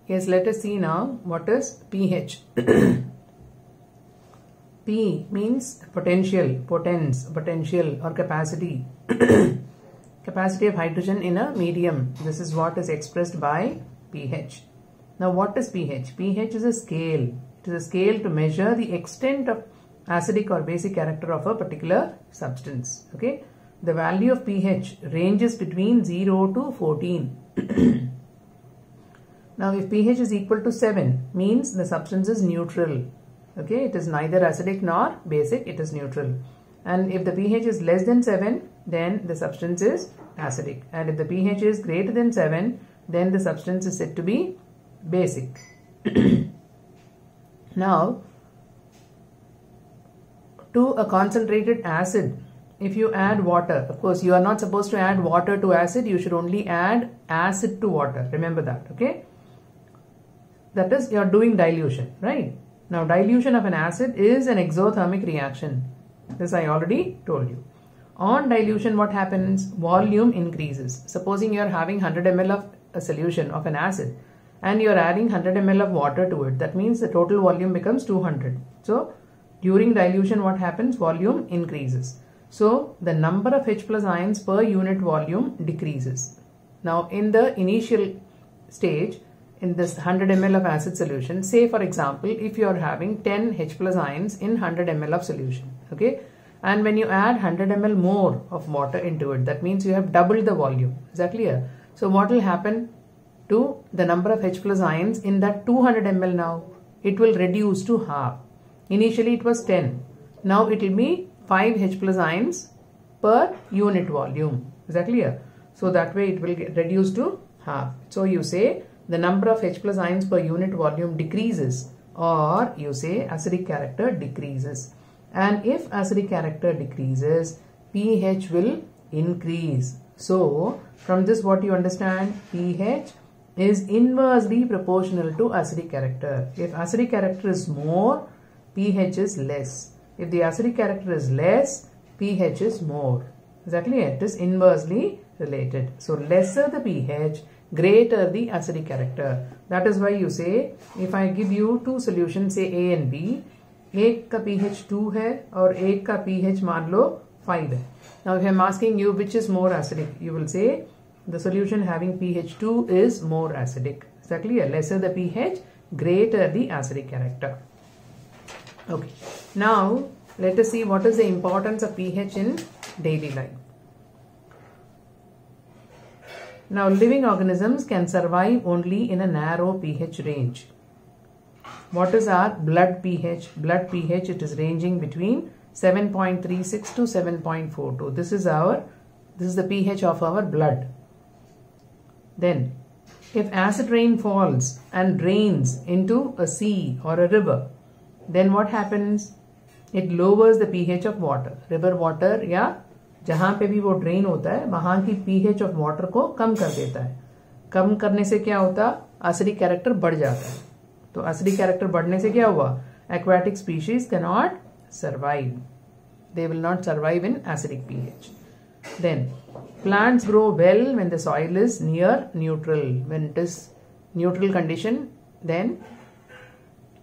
Yes, let us see now what is pH. P means potential, potential or capacity. Capacity of hydrogen in a medium. This is what is expressed by pH. Now what is pH? pH is a scale. It is a scale to measure the extent of acidic or basic character of a particular substance. Okay. The value of pH ranges between 0 to 14. Now if pH is equal to 7 means the substance is neutral. Okay, it is neither acidic nor basic, it is neutral. And if the pH is less than 7, then the substance is acidic. And if the pH is greater than 7, then the substance is said to be basic. Now, to a concentrated acid, if you add water, of course you are not supposed to add water to acid, you should only add acid to water. Remember that, okay? That is, you are doing dilution, right? Now, dilution of an acid is an exothermic reaction. This I already told you. On dilution, what happens? Volume increases. Supposing you are having 100 ml of a solution of an acid and you are adding 100 ml of water to it. That means the total volume becomes 200. So, during dilution, what happens? Volume increases. So, the number of H plus ions per unit volume decreases. Now, in the initial stage, in this 100 ml of acid solution, say for example, if you are having 10 H plus ions in 100 ml of solution, okay, and when you add 100 ml more of water into it, that means you have doubled the volume. Is that clear? So what will happen to the number of H plus ions in that 200 ml now? It will reduce to half. Initially it was 10. Now it will be 5 H plus ions per unit volume. Is that clear? So that way it will get reduced to half. So you say the number of H plus ions per unit volume decreases, or you say acidic character decreases. And if acidic character decreases, pH will increase. So from this what you understand? pH is inversely proportional to acidic character. If acidic character is more, pH is less. If the acidic character is less, pH is more. Exactly, it is inversely related. So lesser the pH, greater the acidic character. That is why you say, if I give you two solutions, say A and B, एक का pH 2 है और एक का pH मान लो 5 है. Now if I am asking you which is more acidic, you will say the solution having pH 2 is more acidic. Exactly, lesser the pH, greater the acidic character. Okay, now let us see what is the importance of pH in daily life. Now, living organisms can survive only in a narrow pH range. What is our blood pH? Blood pH, it is ranging between 7.36 to 7.42. This is the pH of our blood. Then, if acid rain falls and drains into a sea or a river, then what happens? It lowers the pH of water. River water या जहाँ पे भी वो drain होता है वहाँ की pH of water को कम कर देता है. कम करने से क्या होता? एसिडिक कैरेक्टर बढ़ जाता है. तो एसिडिक कैरेक्टर बढ़ने से क्या हुआ? Aquatic species can not survive. They will not survive in acidic pH. Then plants grow well when the soil is near neutral. When it is neutral condition, then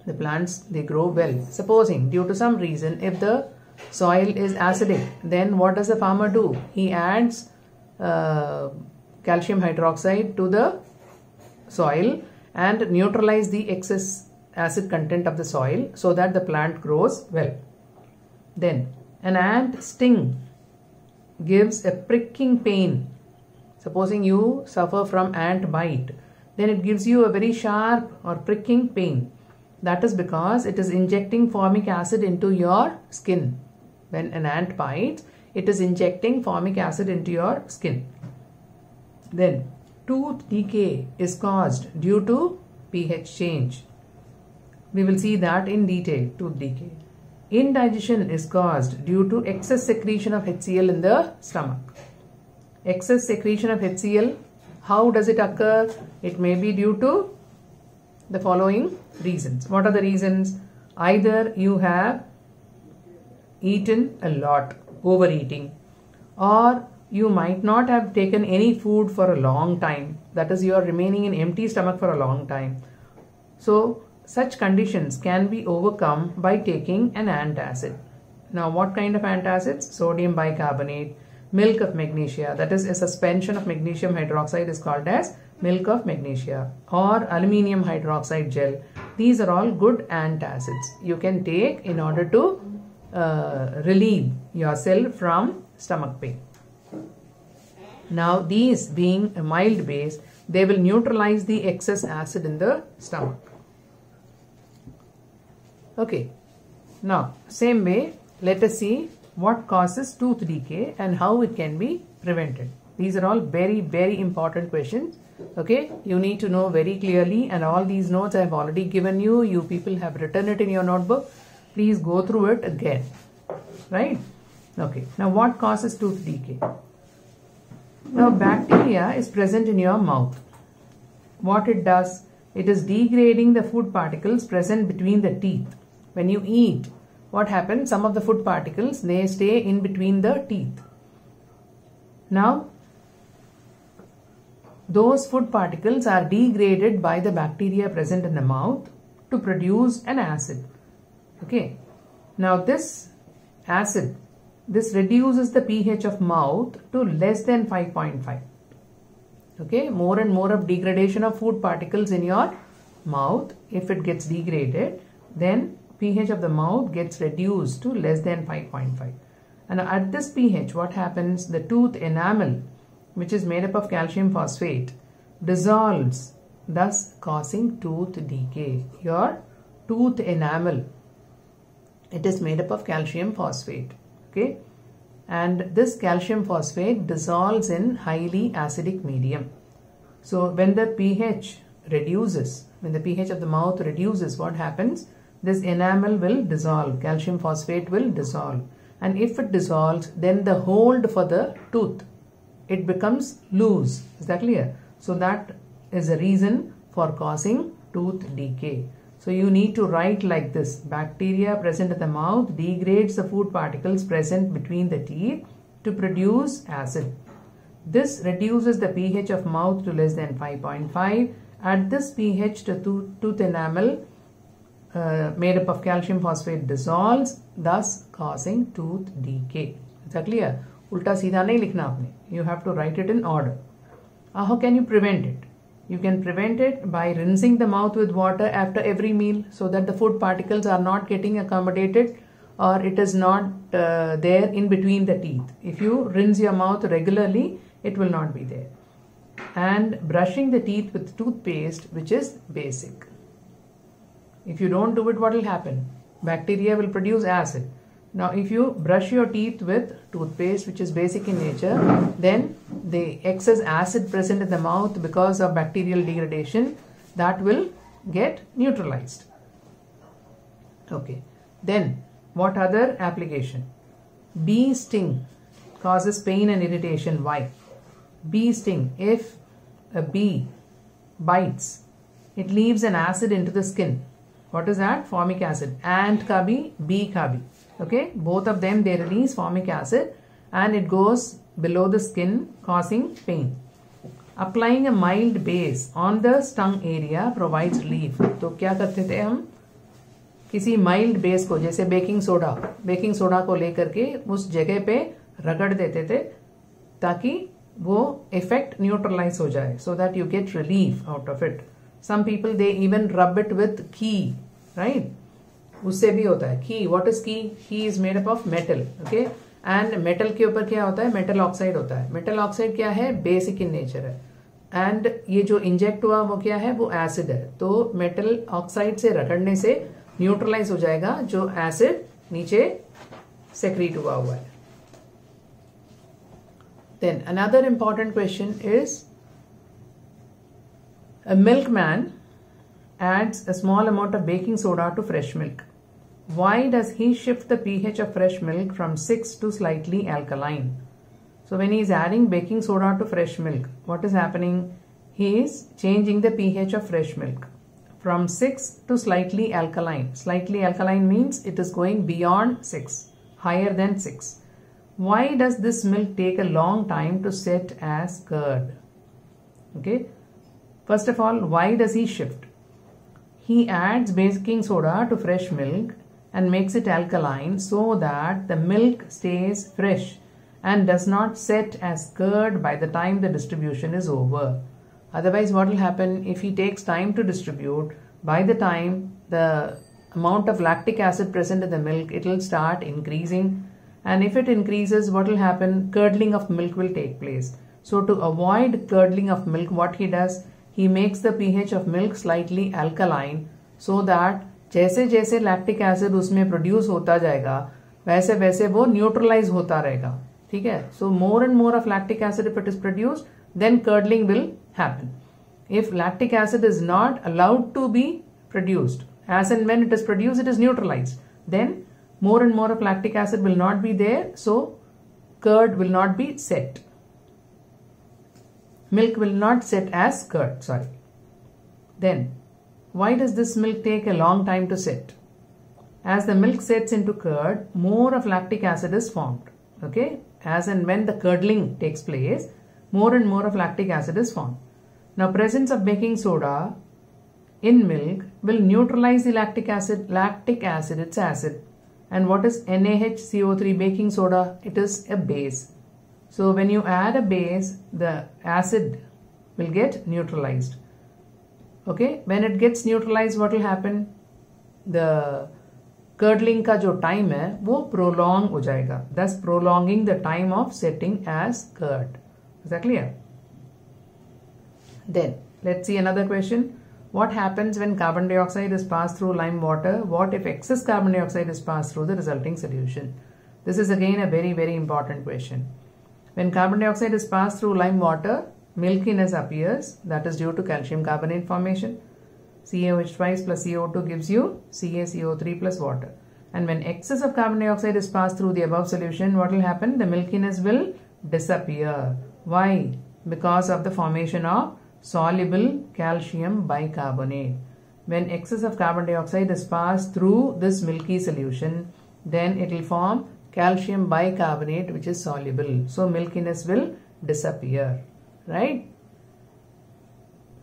the plants, they grow well. Supposing due to some reason, if the soil is acidic, then what does the farmer do? He adds calcium hydroxide to the soil and neutralize the excess acid content of the soil so that the plant grows well. Then an ant sting gives a pricking pain. Supposing you suffer from ant bite, then it gives you a very sharp or pricking pain. That is because it is injecting formic acid into your skin. When an ant bites, it is injecting formic acid into your skin. Then tooth decay is caused due to pH change. We will see that in detail, tooth decay. Indigestion is caused due to excess secretion of HCl in the stomach. Excess secretion of HCl, how does it occur? It may be due to the following reasons. What are the reasons? Either you have eaten a lot, overeating, or you might not have taken any food for a long time. That is, you are remaining in empty stomach for a long time. So such conditions can be overcome by taking an antacid. Now what kind of antacids? Sodium bicarbonate, milk of magnesia, that is a suspension of magnesium hydroxide is called as milk of magnesia, or aluminium hydroxide gel. These are all good antacids you can take in order to relieve yourself from stomach pain. Now these being a mild base, they will neutralize the excess acid in the stomach. Okay, now same way, let us see what causes tooth decay and how it can be prevented. These are all very, very important questions. Okay, you need to know very clearly, and all these notes I have already given you. You people have written it in your notebook. Please go through it again. Right? Okay, now what causes tooth decay? Now bacteria is present in your mouth. What it does? It is degrading the food particles present between the teeth. When you eat, what happens? Some of the food particles, they stay in between the teeth. Now, those food particles are degraded by the bacteria present in the mouth to produce an acid. Okay. Now this acid, this reduces the pH of mouth to less than 5.5. Okay. More and more of degradation of food particles in your mouth. If it gets degraded, then pH of the mouth gets reduced to less than 5.5. And at this pH, what happens? The tooth enamel, which is made up of calcium phosphate, dissolves, thus causing tooth decay. Your tooth enamel, it is made up of calcium phosphate. Okay, and this calcium phosphate dissolves in highly acidic medium. So when the pH reduces, when the pH of the mouth reduces, what happens? This enamel will dissolve, calcium phosphate will dissolve, and if it dissolves, then the hold for the tooth, it becomes loose. Is that clear? So that is a reason for causing tooth decay. So you need to write like this: bacteria present in the mouth degrades the food particles present between the teeth to produce acid. This reduces the pH of mouth to less than 5.5. At this pH, the tooth enamel made up of calcium phosphate dissolves, thus causing tooth decay. Is that clear? Ulta seedha nahi likhna aapne. You have to write it in order. How can you prevent it? You can prevent it by rinsing the mouth with water after every meal, so that the food particles are not getting accommodated, or it is not there in between the teeth. If you rinse your mouth regularly, it will not be there. And brushing the teeth with toothpaste, which is basic. If you don't do it, what will happen? Bacteria will produce acid. Now, if you brush your teeth with toothpaste, which is basic in nature, then the excess acid present in the mouth because of bacterial degradation, that will get neutralized. Okay. Then, what other application? Bee sting causes pain and irritation. Why? Bee sting. If a bee bites, it leaves an acid into the skin. What is that? Formic acid. Ant ka bhi, bee ka bhi. Okay, both of them, they release formic acid and it goes below the skin, causing pain. Applying a mild base on the stung area provides relief. तो क्या करते थे हम? किसी mild base को, जैसे baking soda को लेकर के उस जगह पे रगड़ देते थे ताकि वो effect neutralize हो जाए, so that you get relief out of it. Some people, they even rub it with ghee, right? उससे भी होता है. Ghee, what is ghee? Ghee is made up of metal, okay? And metal के ऊपर क्या होता है? Metal oxide होता है. Metal oxide क्या है? Basic in nature है. And ये जो inject हुआ वो क्या है? वो acid है. तो metal oxide से रगड़ने से neutralize हो जाएगा जो acid नीचे secrete हुआ है. Then another important question is, a milkman adds a small amount of baking soda to fresh milk. Why does he shift the pH of fresh milk from 6 to slightly alkaline? So when he is adding baking soda to fresh milk, what is happening? He is changing the pH of fresh milk from 6 to slightly alkaline. Slightly alkaline means it is going beyond 6, higher than 6. why does this milk take a long time to set as curd? Okay. First of all, why does he shift? He adds baking soda to fresh milk and makes it alkaline so that the milk stays fresh and does not set as curd by the time the distribution is over. Otherwise, what will happen if he takes time to distribute? By the time the amount of lactic acid present in the milk, it will start increasing, and if it increases, what will happen? Curdling of milk will take place. So to avoid curdling of milk, what he does, he makes the pH of milk slightly alkaline so that जैसे जैसे lactic acid उसमें produce होता जाएगा वैसे वैसे वो neutralize होता रहेगा. ठीक है? So more and more of lactic acid if it is produced, then curdling will happen. If lactic acid is not allowed to be produced, as and when it is produced, it is neutralized. Then more and more of lactic acid will not be there, so curd will not be set. Milk will not set as curd, sorry. Then, why does this milk take a long time to set? As the milk sets into curd, more of lactic acid is formed. Okay, as and when the curdling takes place, more and more of lactic acid is formed. Now, presence of baking soda in milk will neutralize the lactic acid. Lactic acid, it's acid. And what is NaHCO3 baking soda? It is a base. So when you add a base, the acid will get neutralized. Okay, when it gets neutralized, what will happen? The curdling का जो time है वो prolong हो जाएगा, thus prolonging the time of setting as curd. Is that clear? Then let's see another question. What happens when carbon dioxide is passed through lime water? What if excess carbon dioxide is passed through the resulting solution? This is again a very important question. When carbon dioxide is passed through lime water, milkiness appears, that is due to calcium carbonate formation. CaOH twice plus CO2 gives you CaCO3 plus water. And when excess of carbon dioxide is passed through the above solution, what will happen? The milkiness will disappear. Why? Because of the formation of soluble calcium bicarbonate. When excess of carbon dioxide is passed through this milky solution, then it will form calcium bicarbonate which is soluble. So milkiness will disappear, right?